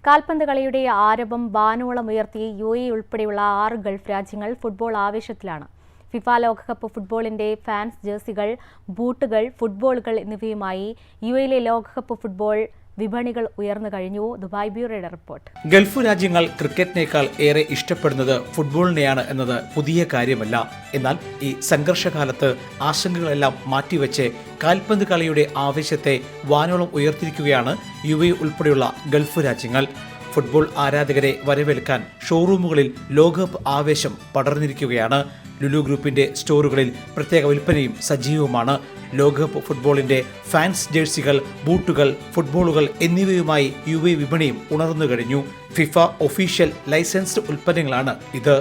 കാൽപന്ത് കളിയുടെ ആരവം വാനോളമുയർത്തി UAE ഉൾപ്പെടെയുള്ള 6 ഗൾഫ് രാജ്യങ്ങൾ ഫുട്ബോൾ ആവേശത്തിലാണ്. ഫിഫ ലോകകപ്പ് ഫുട്ബോളിന്റെ ഫാൻസ് ജേഴ്സികൾ, ബൂട്ടുകൾ, ഫുട്ബോളുകൾ എന്നിവയുമായി UAEയിലെ ലോകകപ്പ് ഫുട്ബോൾ വിപണികൾ ഉയർന്നു കഴിഞ്ഞു. Dubai ബ്യൂറോയുടെ report. ഗൾഫ് രാജ്യങ്ങൾ ക്രിക്കറ്റിനേക്കാൾ ഏറെ ഇഷ്ടപ്പെടുന്നത് ഫുട്ബോളിനെയാണ് എന്നത് പുതിയ കാര്യമല്ല. എന്നാൽ ഈ സംഘർഷകാലത്ത് ആശങ്കകളെല്ലാം മാറ്റിവെച്ച് കാൽപന്ത് കളിയുടെ ആവേശത്തെ വാനോളം ഉയർത്തിയിരിക്കുകയാണ് UAE ഉൾപ്പെടെയുള്ള ഗൾഫ് രാജ്യങ്ങൾ. ഫുട്ബോൾ ആരാധകരെ വരവേൽക്കാൻ ഷോറൂമുകളിൽ ലോകകപ്പ് ആവേശം പടർന്നിരിക്കുകയാണ്. ലുലു ഗ്രൂപ്പിന്റെ സ്റ്റോറുകളിൽ പ്രത്യേക വിൽപ്പനയും സജീവമാണ്. ലോകകപ്പ് ഫുട്ബോളിന്റെ ഫാൻസ് ജേഴ്സികൾ, ബൂട്ടുകൾ, ഫുട്ബോളുകൾ എന്നിവയുമായി UAE വിപണിയും ഉണർന്നു കഴിഞ്ഞു. ഫിഫ ഒഫീഷ്യൽ ലൈസൻസ്ഡ് ഉൽപ്പന്നങ്ങളാണ് ഇത്.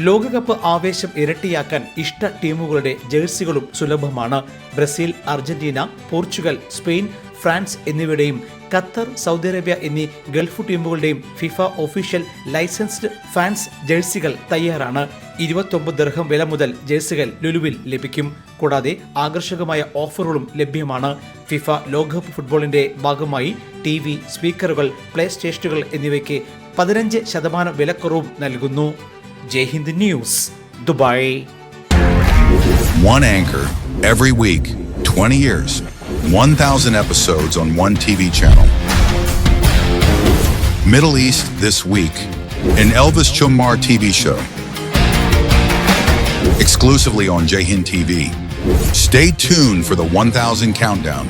ലോകകപ്പ് ആവേശം ഇരട്ടിയാക്കാൻ ഇഷ്ട ടീമുകളുടെ ജേഴ്സികളും സുലഭമാണ്. Brazil, Argentina, Portugal, Spain, France എന്നിവയുടെയും ഖത്തർ, സൗദി അറേബ്യ എന്നീ ഗൾഫ് ടീമുകളുടെയും ഫിഫ ഒഫീഷ്യൽ ലൈസൻസ്ഡ് ഫാൻസ് ജേഴ്സികൾ തയ്യാറാണ്. 29 ദിർഹം വില മുതൽ ജേഴ്സികൾ ലുലുവിൽ ലഭിക്കും. കൂടാതെ ആകർഷകമായ ഓഫറുകളും ലഭ്യമാണ്. ഫിഫ ലോകകപ്പ് ഫുട്ബോളിന്റെ ഭാഗമായി TV, സ്പീക്കറുകൾ, പ്ലേ സ്റ്റേഷനുകൾ എന്നിവയ്ക്ക് 15% വിലക്കുറവും നൽകുന്നു. Jai Hind News, Dubai. One anchor every week, 20 years, 1,000 episodes on one TV channel. Middle East this week, an Elvis Chumar TV show. Exclusively on Jai Hind TV. Stay tuned for the 1,000 countdown.